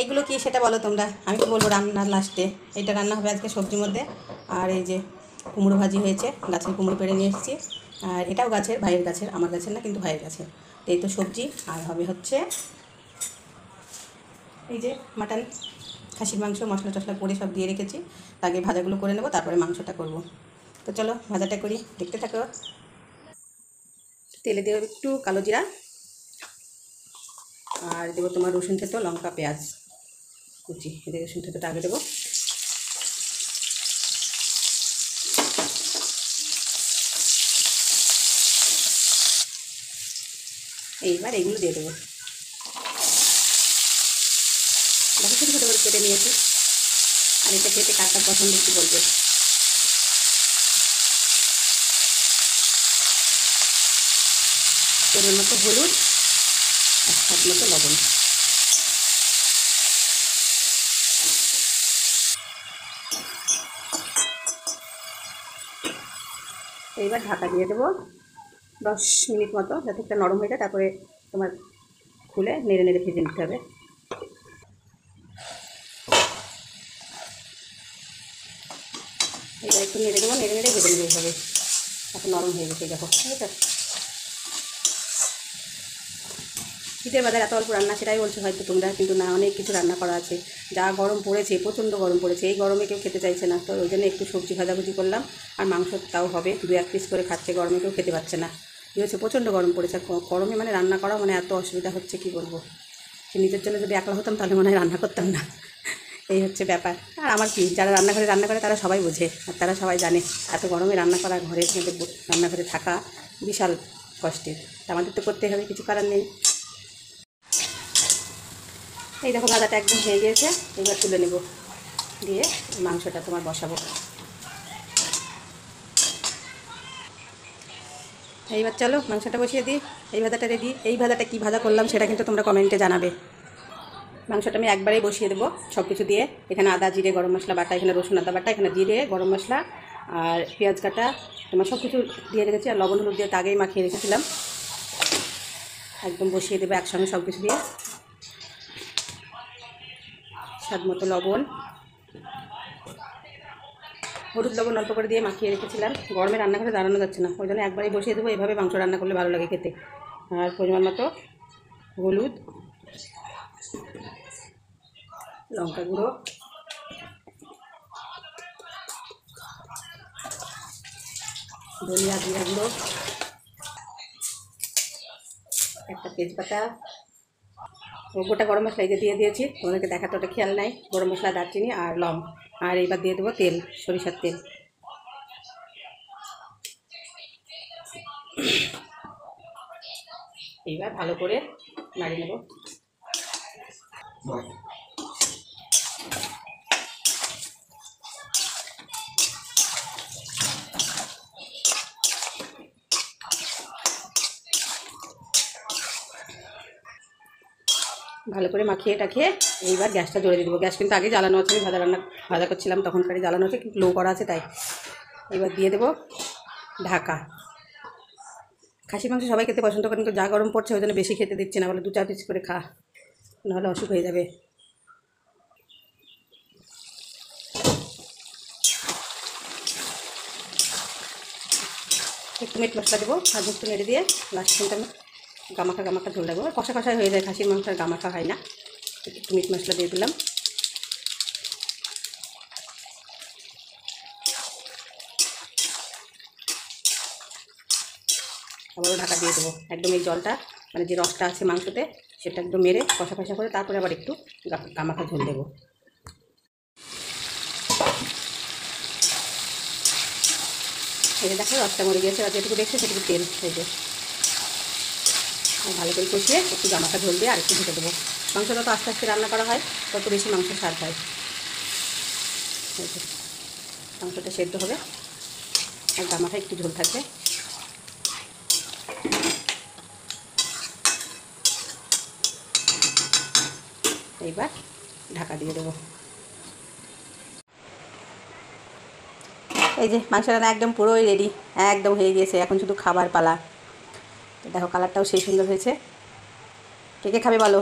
এইগুলো কি সেটা বলো তোমরা, আমি তো বলবো রান্নার লাস্টে। এটা রান্না হবে আজকে সবজির মধ্যে। আর এই যে কুমড়ো ভাজি হয়েছে, গাছের কুমড়ো পেড়ে নিয়ে এসেছি। আর এটাও গাছের, ভাইয়ের গাছের, আমার গাছের না কিন্তু ভাইয়ের গাছের। তো এই তো সবজি। আর হবে হচ্ছে এই যে মাটন, খাসির মাংস, মশলা টশলা করে সব দিয়ে রেখেছি। আগে ভাজাগুলো করে নেবো, তারপরে মাংসটা করব। তো চলো ভাজাটা করি, দেখতে থাকো। তেলে দেবো একটু কালো জিরা, আর দেবো তোমার রসুন থেতো, লঙ্কা, পেঁয়াজ কুচি। এদের রসুন থেতোটা আগে দেবো। এইবার এইগুলো দিয়ে দেবো। বাকি ছোটো ছোটো করে কেটে নিয়েছি। আর এটা কেটে কার কার পছন্দ একটু বলবে। পরিমাণ মতো হলুদ আর স্বাদ মতো লবণ। এইবার ঢাকা দিয়ে দেবো 10 মিনিট মতো, যাতে একটা নরম হয়ে যায়। তারপরে তোমার খুলে নেড়ে নেড়ে ভেজে নিতে হবে। এবার একটু নেড়ে দেবো, নেড়ে নেড়ে ভেজে নেবে এইভাবে। এখন নরম হয়ে গেছে দেখো, ঠিক আছে। শীতের বাজার এত অল্প রান্না, সেটাই বলছো হয়তো তোমরা, কিন্তু না, অনেক কিছু রান্না করা আছে। যা গরম পড়েছে, প্রচণ্ড গরম পড়েছে, এই গরমে কেউ খেতে চাইছে না। তো ওই জন্য একটু সবজি ভাজাভুজি করলাম। আর মাংস তাও হবে, 2-1 পিস করে খাচ্ছে, গরমে কেউ খেতে পারছে না। কী হচ্ছে, প্রচণ্ড গরম পড়েছে। গরমে মানে রান্না করা মানে এত অসুবিধা হচ্ছে, কি বলবো। সে নিজের জন্য যদি একলা হতাম তাহলে মনে হয় রান্না করতাম না। এই হচ্ছে ব্যাপার। আর আমার কি, যারা রান্নাঘরে রান্না করে তারা সবাই বোঝে, আর তারা সবাই জানে এত গরমে রান্না করা, ঘরের মধ্যে রান্নাঘরে থাকা বিশাল কষ্টের। আমাদের তো করতে হবে, কিছু করার নেই। এই দেখো ভাজাটা একদম হয়ে গিয়েছে। এবার তুলে নেব, দিয়ে মাংসটা তোমার বসাবো। এইবার চলো মাংসটা বসিয়ে দিই। এই ভাজাটা রেডি। এই ভাজাটা কী ভাজা করলাম সেটা কিন্তু তোমরা কমেন্টে জানাবে। মাংসটা আমি একবারেই বসিয়ে দেবো সব কিছু দিয়ে। এখানে আদা, জিরে, গরম মশলা বাটা, এখানে রসুন আদা বাটা, এখানে জিরে, গরম মশলা আর পেঁয়াজ কাটা, তোমার সব কিছু দিয়ে রেখেছি। আর লবণ হলুদ দিয়ে তো আগেই মাখিয়ে রেখেছিলাম। একদম বসিয়ে দেবো একসঙ্গে সব কিছু দিয়ে। স্বাদ মতো লবণ, হলুদ লবণ অল্প করে দিয়ে মাখিয়ে রেখেছিলাম। গরমে রান্নাঘরে দাঁড়ানো যাচ্ছে না, ওই জন্য একবারই বসিয়ে দেবো। এভাবে মাংস রান্না করলে ভালো লাগে খেতে। আর পরিমাণ মতো হলুদ, লঙ্কা গুঁড়ো, ধনিয়া জিরা গুঁড়ো, একটা তেজপাতা, গোটা গরম মশলা এই যে দিয়ে দিয়েছি। তোমাদেরকে দেখাতে ওটা খেয়াল নাই। গরম মশলা, দারচিনি আর লং। আর এইবার দিয়ে দেবো তেল, সরিষার তেল। এইবার ভালো করে নাড়িয়ে নেব। ভালো করে মাখিয়ে টাখিয়ে এইবার গ্যাসটা জোরে দিয়ে দেবো। গ্যাস কিন্তু আগে জ্বালানো আছে, আমি ভাজা করছিলাম তখনকারই জ্বালানো আছে, কিন্তু লো করা আছে তাই। এবার দিয়ে দেবো ঢাকা। খাসি মাংস সবাই খেতে পছন্দ করে, কিন্তু যা গরম পড়ছে ওই জন্য বেশি খেতে দিচ্ছে না, বলে 2-4 পিস করে খা, নাহলে অসুখ হয়ে যাবে। একটু মিট মশলা দেবো আর একটু নেড়ে দিয়ে লাস্ট কিন্তু আমি গামাখা গামাখা ঝোল রাখবো। কষা কষাই হয়ে যায়, খাসির মাংস আর গামাখা হয় না। একটু মিট মশলা দিয়ে দিলাম। আবারও ঢাকা দিয়ে দেবো। একদম এই জলটা মানে যে রসটা আছে মাংসতে সেটা একদম মেরে কষা কষা করে তারপরে আবার একটু গামাখা ঝোল দেবো। এই যে দেখো রসটা মরে গিয়েছে, আর যেটুকু দেখছে সেটুকু তেল হয়ে যায়। ভালো করে কষিয়ে একটু গামাখা ঝোল দিয়ে আর একটু ঢেকে দেবো। মাংস যত আস্তে আস্তে রান্না করা হয় তত বেশি মাংসের স্বাদ হয়। মাংসটা সেদ্ধ হবে আর গামাখা একটু ঝোল থাকবে। এইবার ঢাকা দিয়ে দেবো। এই যে মাংস রান্না একদম পুরোই রেডি, একদম হয়ে গিয়েছে। এখন শুধু খাবার পালা। দেখো কালারটাও সেই সুন্দর হয়েছে। কে কে খাবে বলো,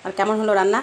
আর কেমন হলো রান্না।